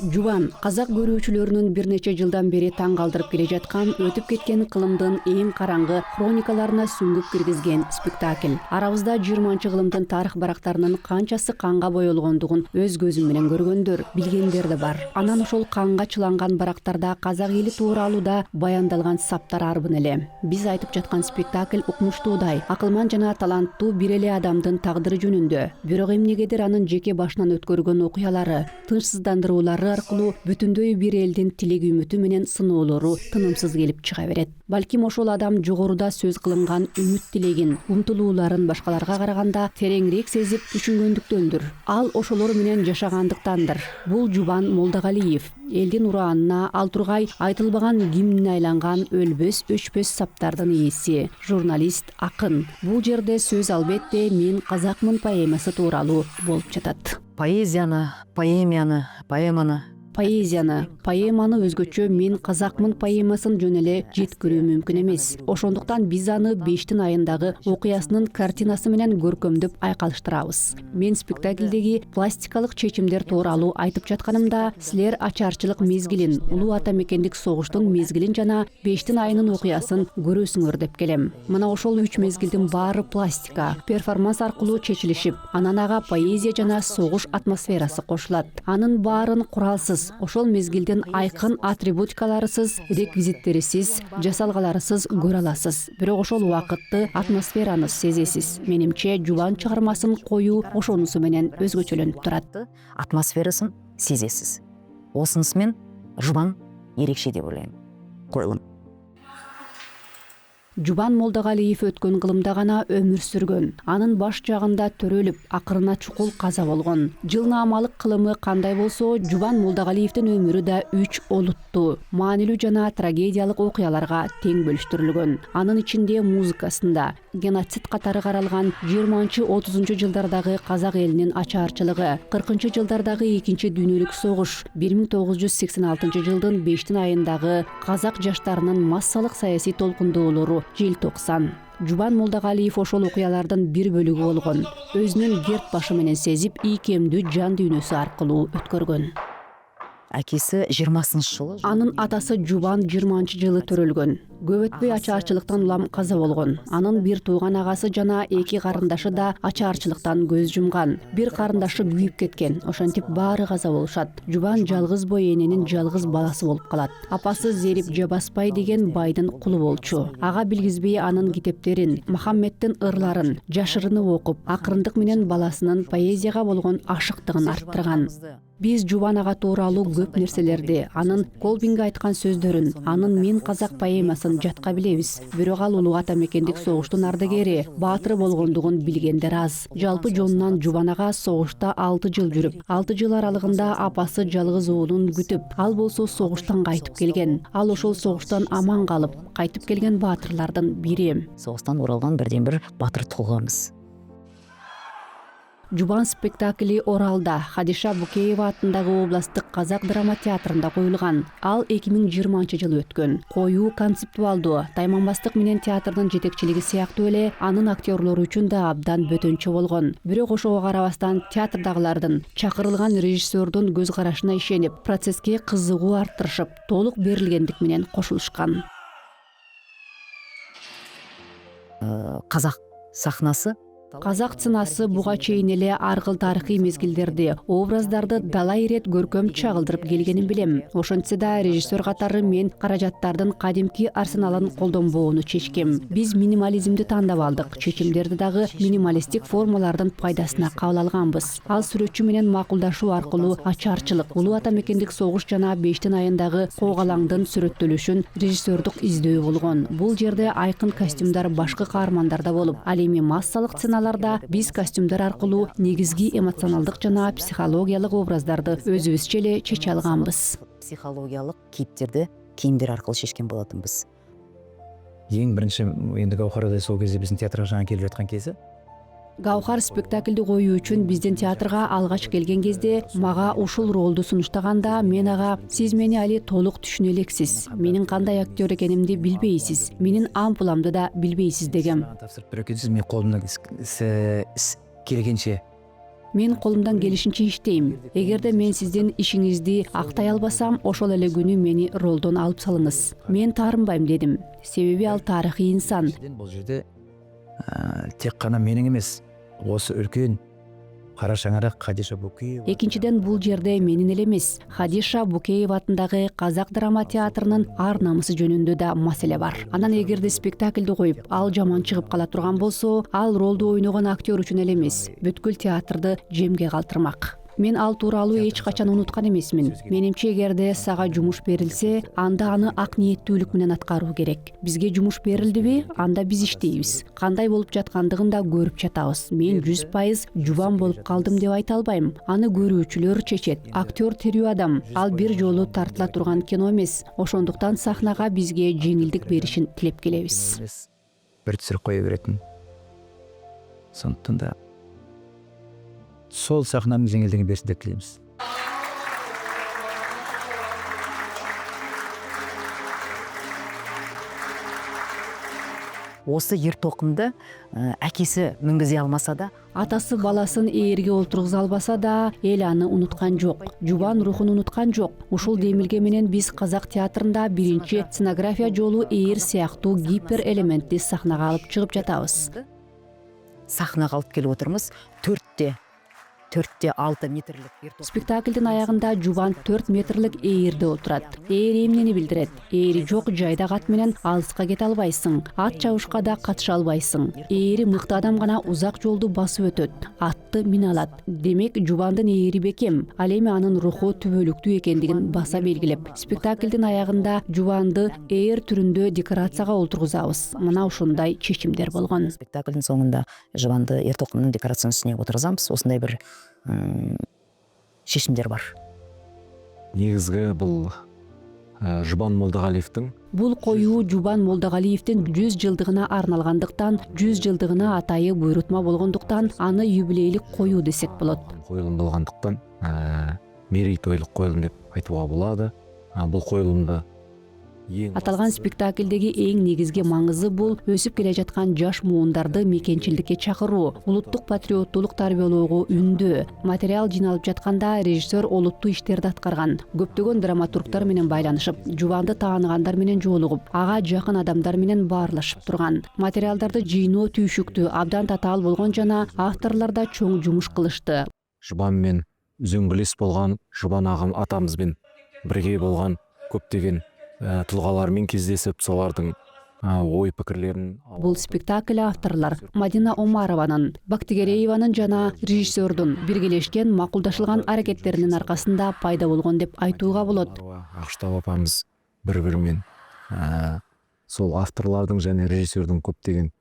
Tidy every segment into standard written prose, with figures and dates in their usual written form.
Жубан казак көрүүчүлөрүнүн бир нече жылдан бери таң калтырып келе жаткан өтүп кеткен кылымдын эң караңгы хроникаларына сүңгүп киргизген спектакль. Арабызда 20-кылымдын тарых барактарынын канчасы канга боелгондугун өз көзүм менен көргөндөр, билгендер да бар. Анан ошол канга чыланган барактарда казак эли тууралуу да баяндалган саптар арбын эле. Биз айтып жаткан спектакль укмуштуудай, акылман жана таланттуу бир эле адамдын тагдыры жөнүндө. Бирок эмнегедир анын жеке башынан өткөргөн окуялары, тынчсыздандыруулары аркылуу бүтүндөй бир элдин тилек үмүтү менен сыноолору тынымсыз келип чыга берет. Балким ошол адам жогоруда сөз кылынган үмүт тилегин, умтулууларын башкаларга караганда тереңирээк сезип түшүнгөндүктөндүр. Ал ошолор менен жашагандыктандыр. Бул Жубан Молдогалиев, элдин ураанына ал тургай айтылбаган гимнине айланган өлбөс өчпөс саптардын ээси, журналист, акын. Бул жерде сөз албетте «Мен казакмын» поэмасы тууралуу болуп жатат. Поэманы өзгөчө «Мен казакмын» поэмасын жөн эле жеткирүү мүмкүн эмес. Ошондуктан биз аны 5 айындагы окуясынын картинасы менен көркөмдөп айкалыштырабыз. Мен спектаклдеги пластикалык чечимдер тууралуу айтып жатканымда, силер ачарчылык мезгилин, улуу ата мекендик согуштун мезгилин жана 5 айынын окуясын көрөсүңөр деп келем. Мына ошол 3 мезгилдин баары пластика, перформанс аркылуу чечилишип, анан ага поэзия жана согуш атмосферасы кошулат. Анын баарын куралсыз, ошол мезгилдин айкын атрибутикаларысыз, реквизиттерисиз, жасалгаларысыз көрө аласыз. Бирок ошол убакытты, атмосфераны сезесиз. Менимче Жубан чыгармасын коюу ошонусу менен өзгөчөлөнүп турат. Атмосферасын сезесиз. Осунусу менен Жубан эрекше деп ойлойм. Коюлум. Жубан Молдогалиев өткөн кылымда гана өмүр сүргөн. Анын баш жагында төрөлүп, акырына чукул каза болгон. Жылнаамалык кылымы кандай болсо, Жубан Молдогалиевдин өмүрү да 3 олуттуу, маанилүү жана трагедиялык окуяларга тең бөлүштүрүлгөн. Анын ичинде музыкасында геноцид катары каралган 20-30 жылдардагы казак элинин ачаарчылыгы, 40-жылдардагы экинчи дүйнөлүк согуш, 1986 жылдын 5 айындагы казак жаштарынын массалык саясий толкундоолору желтоқсан. Жубан Молдогалиев ошол окуялардын бир бөлүгү болгон. Өзүнүн герт башы менен сезип, ийкемдүү жан дүйнөсү аркылуу өткөргөн. Акеси 20-жылы. Анын атасы Жубан 20-жылы төрөлгөн. Көп өтпөй ачаарчылыктан улам каза болгон. Анын бир тууган агасы жана 2 карындашы да ачаарчылыктан көз жумган. Бир карындашы күйүп кеткен. Ошентип баары каза болушат. Жубан жалгыз бой эненин жалгыз баласы болуп калат. Апасы Зерип Жабаспай деген байдын кулу болчу. Ага билгизбей анын китептерин, Махамметтин ырларын, жашырынып окуп, акырындык менен баласынын поэзияга болгон ашыктыгын арттырган. Биз Жубан ага тууралуу көп нерселерди, анын Колбинге айткан сөздөрүн, анын «Мен казак» поэмасын жатка билебиз. Бирок ал улуу ата мекендик согуштун ардагери, баатыры болгондугун билгендер аз. Жалпы жонунан Жубан ага согушта 6 жыл жүрүп, 6 жыл аралыгында апасы жалгыз уулун күтүп, ал болсо согуштан кайтып келген. Ал ошол согуштан аман калып, кайтып келген баатырлардын бири. Согуштан уралган бирден бир баатыр тулгамыз. Жубан спектакли Оралда Хадиша Букеева атындагы областтык казак драма театрында коюлган. Ал 2020 жылы өткөн. Коюу концептуалдуу, тайманбастык менен театрдын жетекчилиги сыяктуу эле анын актерлору үчүн да абдан бөтөнчө болгон. Бирок ошого карабастан театрдагылардын, чакырылган режиссердун көз карашына ишенип, процесске кызыгуу арттырышып, толук берилгендик менен кошулушкан. Казак сахнасы, Казак цынасы буга чейин эле ар кыл тарыхый мезгилдерди, образдарды далай ирет көркөм чагылдырып келгенин билем. Ошентсе да режиссер катары мен каражаттардын кадимки арсеналын колдонбоону чечкем. Биз минимализмди тандап алдык. Чечимдерди дагы минималистик формалардын пайдасына кабыл алганбыз. Ал сүрөтчү менен макулдашуу аркылуу ачаарчылык, улуу ата мекендик согуш жана 5 айындагы когалаңдын сүрөттөлүшүн режиссердук издөө болгон. Бул жерде айкын костюмдар башкы каармандарда болуп, ал эми массалык биз костюмдар аркылуу негизги эмоционалдык жана психологиялык образдарды өзүбүзчө эле чече алганбыз. Психологиялык кейиптерди кийимдер аркылуу чечкен болотунбуз. Эң биринчи энди Гаухарда сол кезде биздин театрга жаңы келип жаткан кезде Гаухар спектакльди коюу үчүн биздин театрга алгач келген кезде мага ушул ролду сунуштаганда мен ага «Сиз мени али толук түшүнө элексиз. Менин кандай актер экенимди билбейсиз. Менин ампуламды да билбейсиз» дегем. Тапсырып берет экенсиз, мен колумдан келгенче Мен колумдан келишинче иштейм. Эгерде мен сиздин ишиңизди актай албасам, ошол эле күнү мени ролдон алып салыңыз. Мен таарынбайм дедим. Себеби ал тарыхый инсан. Бул жерде тек қана менің емес, осы үлкен кара шаңырақ Хадиша Букеева. Экинчиден, бул жерде менин эле эмес, Хадиша Букеева атындагы Казак драма театрынын ар намысы жөнүндө да маселе бар. Анан эгерде спектакльди коюп, ал жаман чыгып кала турган болсо, ал ролду ойногон актер үчүн эле эмес, бүткүл театрды жемге калтырмак. Мен ал тууралуу эч качан унуткан эмесмин. Менимче, эгерде сага жумуш берилсе, анда аны ак ниеттүүлүк менен аткаруу керек. Бизге жумуш берилдиби, анда биз иштейбиз. Кандай болуп жаткандыгын да көрүп жатабыз. Мен 100% жубан болуп калдым деп айта албайм. Аны көрүүчүлөр чечет. Актер тирүү адам. Ал бир жолу тартыла турган кино эмес. Ошондуктан сахнага бизге жеңилдик беришин тилеп келебиз. Бир түсүрүп кое беретін. Сондықтан да сол сахнаның жеңілдігін берсін деп тілейміз. Осы ер тоқымды әкесі мінгізе алмаса да, Атасы баласын ээрге олтургуза албаса да, эл аны унуткан жок. Жубан рухун унуткан жок. Ушул демилге менен биз Казак театрында биринчи сценография жолу ээр сыяктуу гипер элементти сахнага алып чыгып жатабыз. сахнаға алып келіп отырмыз. 4-6 метрлік ер тоқым. Спектаклдин аягында жубан 4 метрлик ээрде отурат. Ээр эмнени билдирет? Ээри жок жайда ат менен алыска кете албайсың. Ат чабышка да катыша албайсың. Ээри мыкты адам гана узак жолду басып өтөт. Атты мине алат. Демек, жубандын ээри бекем. Ал эми анын руху түбөлүктүү экендигин баса белгилеп, спектаклдин аягында жубанды ээр түрүндө декорацияга олтургузабыз. Мына ушундай чечимдер болгон. Спектаклдин соңында жубанды ер тоқымның декорациясынын үстүнө отургузабыз. Осындай бір шешімдер бар. Негізгі бұл Жұбан Молдағалиевтің Бул коюу Жубан Молдағалиевдин 100 жылдыгына арналгандыктан, 100 жылдыгына атайы буйрутма болгондуктан аны юбилейлик коюу десек болот. қойылым болғандықтан мерейтойлық қойылым деп айтуға болады. Бұл қойылымды Аталган спектаклдеги эң негизги маңызы бул өсүп келе жаткан жаш муундарды мекенчилдикке чакыруу, улуттук патриоттуулук тарбиялоого үндөө. Материал жиналып жатканда режиссер олуттуу иштерди аткарган. Көптөгөн драматургдар менен байланышып, жубанды тааныгандар менен жолугуп, ага жакын адамдар менен баарлашып турган. Материалдарды жыйноо түйшүктүү, абдан татаал болгон жана авторлор да чоң жумуш кылышты. Жұбанмен үзеңгілес болған, Жұбан ағам атамызбен бірге болған көптеген тұлғалармен кездесіп, солардың ой пікірлерін. Бул спектакль авторлар Мадина Омарованын, Бактигерееванын жана режиссердун биргелешкен макулдашылган аракеттеринин аркасында пайда болгон деп айтууга болот. Ақштау апамыз бір-бірімен сол авторлардың және режиссердің көптеген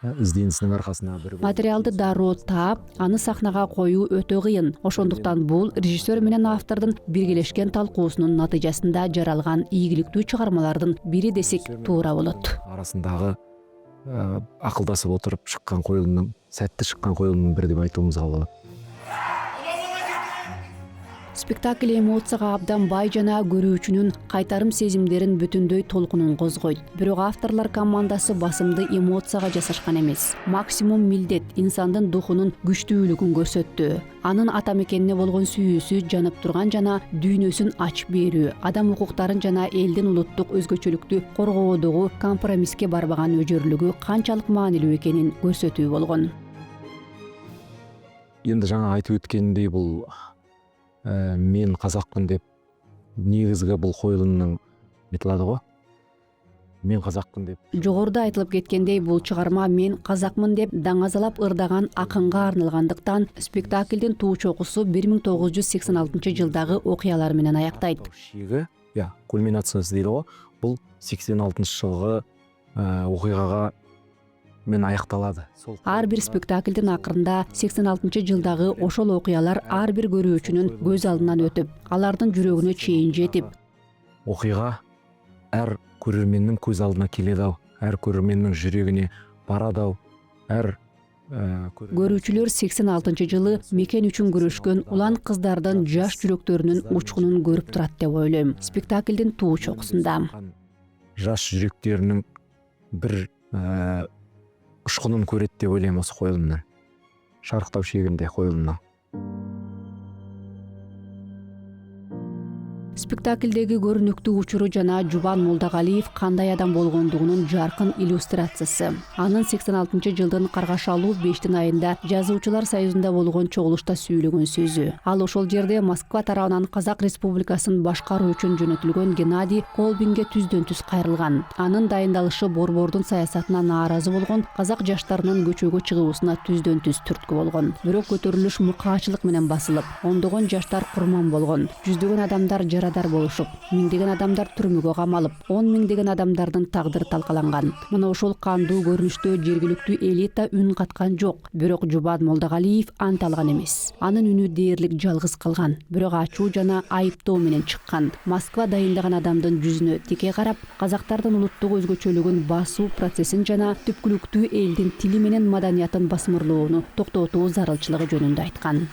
изденісінің арқасында Материалды дароо таап, аны сахнага коюу өтө кыйын. Ошондуктан бул режиссер менен автордун биргелешкен талкуусунун натыйжасында жаралган ийгиликтүү чыгармалардын бири десек туура болот. Арасындағы ақылдасып отырып шыққан қойылымның, сәтті шыққан қойылымның бірі деп айтуымызға болады. Спектакль эмоцияга абдан бай жана көрүүчүнүн кайтарым сезимдерин бүтүндөй толкунун козгойт. Бирок авторлор командасы басымды эмоцияга жасашкан эмес. Максимум милдет инсандын духунун күчтүүлүгүн көрсөттү. Анын ата мекенине болгон сүйүүсү жанып турган жана дүйнөсүн ачып берүү, адам укуктарын жана элдин улуттук өзгөчөлүктү коргоодогу компромисске барбаган өжөрлүгү канчалык маанилүү экенин көрсөтүү болгон. Енді жаңа айтып өткендей, бұл мен қазақпын деп негізгі бұл қойылымның методы ғой. Мен қазақпын деп. Жогоруда айтылып кеткендей, бул чыгарма мен казакмын деп даңазалап ырдаган акынга арналгандыктан спектаклдин туу чокусу 1986 жылдагы окуялар менен аяктайт. Шегі, кульминациясы дейді ғой. Бұл 86 жылғы окуяга мен аякталады. Ар бир спектаклдин акырында 86 жылдагы ошол окуялар ар бир көрүүчүнүн көз алдынан өтүп, алардын жүрөгүнө чейин жетип, окуяга әр көрерменнің көз алдына келеді-ау, әр көрерменнің жүрегіне барады-ау, әр көрүүчүлөр 86 жылы мекен үчүн күрөшкөн улан кыздардын жаш жүрөктөрүнүн учкунун көрүп турат деп ойлойм. Спектаклдин туу чокусунда жаш жүректерінің бір ұшқынын көрет деп ойлаймын осы қойылымнан. Шарықтау шегінде қойылымнан. Спектаклдеги көрүнүктүү учуру жана Жубан Молдогалиев кандай адам болгондугунун жаркын иллюстрациясы. Анын 86-жылдын каргашалуу 5 айында жазуучулар союзунда болгон чогулушта сүйлөгөн сөзү. Ал ошол жерде Москва тарабынан Казак Республикасын башкаруу үчүн жөнөтүлгөн Геннадий Колбинге түздөн-түз кайрылган. Анын дайындалышы Борбордун саясатына нааразы болгон, казак жаштарынын көчөгө чыгуусуна түздөн-түз түрткү болгон. Бирок көтөрүлүш мукаачылык менен басылып, ондогон жаштар курман болгон. Жүздөгөн адамдар жарадар болушуп, миңдеген адамдар түрмөгө камалып, 10 миңдеген адамдардын тагдыры талкаланган. Мына ошол кандуу көрүнүштө жергиликтүү элита үн каткан жок. Бирок Жубан Молдогалиев ант алган эмес. Анын үнү дээрлик жалгыз калган. Бирок ачуу жана айыптоо менен чыккан. Москва дайындаган адамдын жүзүнө тике карап, казактардын улуттук өзгөчөлүгүн басуу процессин жана түпкүлүктүү элдин тили менен маданиятын басмырлоону токтотуу зарылчылыгы жөнүндө айткан.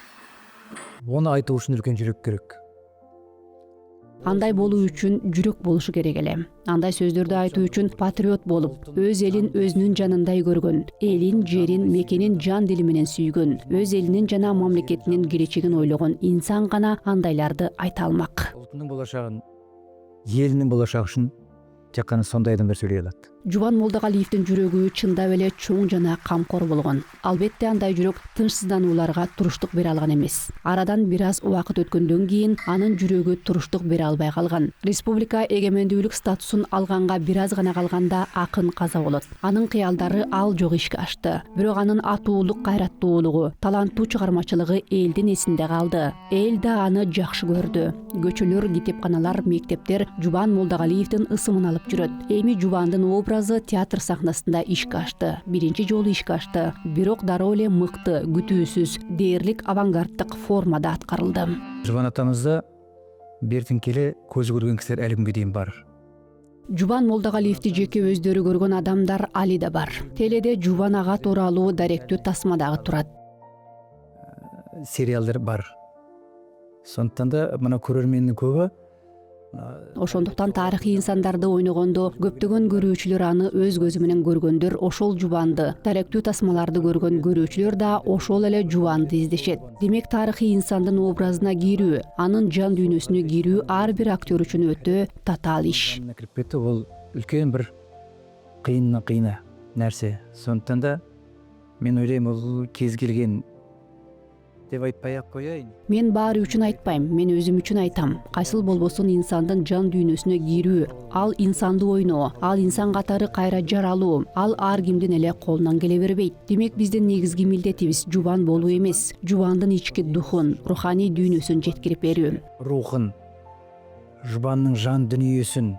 Оны айтуу үчүн үлкен жүрөк керек. Андай болуу үчүн жүрөк болушу керек эле. Андай сөздөрдү айтуу үчүн патриот болуп, өз элин өзүнүн жанындай көргөн, элин, жерин, мекенин жан дили менен сүйгөн, өз элинин жана мамлекетинин келечегин ойлогон инсан гана андайларды айта алмак. Улутунун болашагын, элинин болашагы үчүн тек гана сондай адамдар сөйлөй алат. Жубан Молдогалиевдин жүрөгү чындап эле чоң жана камкор болгон. Албетте андай жүрөк тынчсызданууларга туруштук бере алган эмес. Арадан бир аз убакыт өткөндөн кийин анын жүрөгү туруштук бере албай калган. Республика эгемендүүлүк статусун алганга бир аз гана калганда акын каза болот. Анын кыялдары ал жок ишке ашты. Бирок анын атуулук, кайраттуулугу, таланттуу чыгармачылыгы элдин эсинде калды. Эл да аны жакшы көрдү. Көчөлөр, китепканалар, мектептер Жубан Молдогалиевдин ысымын алып жүрөт. Эми Жубандын образы театр сахнасында ишке ашты. Биринчи жолу ишке ашты. Бирок дароо эле мыкты, күтүүсүз, дээрлик авангарддык формада аткарылды. Жубан атамызда бертинкеле көзү көргөн кишилер әлі күнгө дейин бар. Жубан Молдогалиевди жеке өздөрү көргөн адамдар али да бар. Теледе Жубан ага тууралуу даректүү тасма дагы турат. Сериалдар бар. Сондуктан да мына көрөрмендин көбү Ошондуктан тарыхый инсандарды ойногондо көптөгөн көрүүчүлөр аны өз көзү менен көргөндөр ошол Жубанды, даректүү тасмаларды көргөн көрүүчүлөр да ошол эле Жубанды издешет. Демек тарыхый инсандын образына кирүү, анын жан дүйнөсүнө кирүү ар бир актер үчүн өтө татаал иш. кирип кетти, бул үлкен бир кыйын нерсе. Сондуктан да мен ойлойм, бул кез келген деп айтпай-ак коеюн. Мен баары үчүн айтпайм, мен өзүм үчүн айтам. Кайсыл болбосун инсандын жан дүйнөсүнө кирүү, ал инсанды ойноо, ал инсан катары кайра жаралуу, ал ар кимдин эле колунан келе бербейт. Демек биздин негизги милдетибиз Жубан болуу эмес, Жубандын ички духун, руханий дүйнөсүн жеткирип берүү. Рухун, Жубандын жан дүнүйөсүн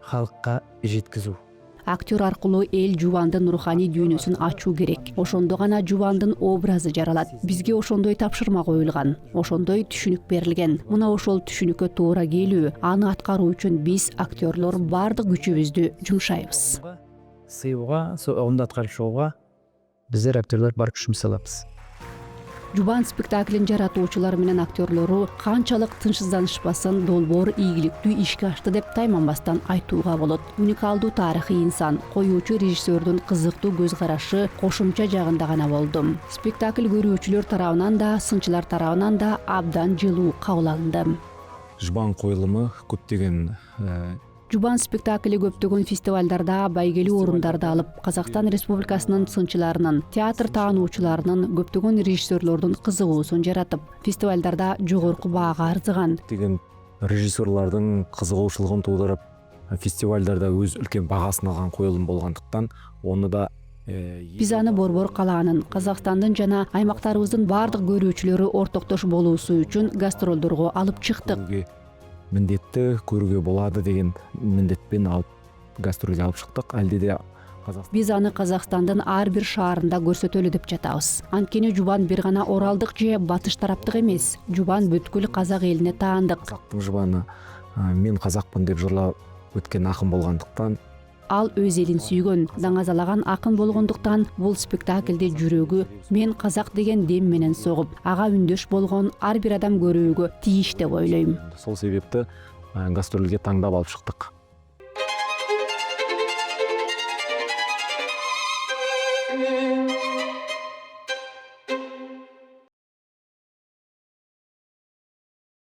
халкка жеткизүү. Актер аркылуу эл Жубандын руханий дүйнөсүн ачуу керек. Ошондо гана Жубандын образы жаралат. Бизге ошондой тапшырма коюлган, ошондой түшүнүк берилген. Мына ошол түшүнүккө туура келүү, аны аткаруу үчүн биз актерлор бардык күчүбүздү жумшайбыз. Сыйууга, онду аткарып чыгууга биздер актерлор бар күчүбүздү салабыз. Жубан спектаклин жаратуучулар менен актерлору канчалык тынчсызданышпасын долбоор ийгиликтүү ишке ашты деп тайманбастан айтууга болот. Уникалдуу тарыхый инсан, коюучу режиссердун кызыктуу көз карашы кошумча жагында гана болду. Спектакль көрүүчүлөр тарабынан да, сынчылар тарабынан да абдан жылуу кабыл алынды. Жубан коюлуму көптөгөн Жубан спектакли көптөгөн фестивалдарда байгелүү орундарда алып, Казакстан Республикасынын сынчыларынын, театр таануучуларынын, көптөгөн режиссерлордун кызыгуусун жаратып, фестивалдарда жогорку баага арзыган. деген режиссерлардын кызыгуучулугун туудуруп, фестивалдарда өз үлкен багасын алган коюлум болгондуктан, оны да Биз аны Борбор калаанын, Казакстандын жана аймактарыбыздын бардык көрүүчүлөрү ортоктош болуусу үчүн гастролдорго алып чыктык. Міндетті көрүүгө болады деген міндетпен алып гастролге алып шыктык. Алде де Биз аны Казакстандын ар бир шаарында көрсөтөлү деп жатабыз. Анткени Жубан бир гана оралдык же батыш тараптык эмес. Жубан бүткүл казак элине таандык. Казактын Жубаны мен казакмын деп жырлап өткен акын болгондуктан, Ал өз элин сүйгөн, даңазалаган акын болгондуктан бул спектаклде жүрөгү мен казак деген дем менен согуп, ага үндөш болгон ар бир адам көрүүгө тийиш деп ойлойм. Сол себепти гастролге таңдап алып шыктык.